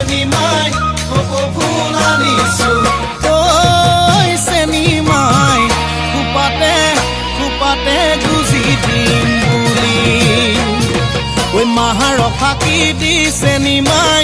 চেনিমাই কপৌ ফুল আনিছো ঐ চেনিমাই খোপাতে খোপাতে গুজি দিম বুলি ঐ মাহাৰ ফাঁকি দি চেনিমাই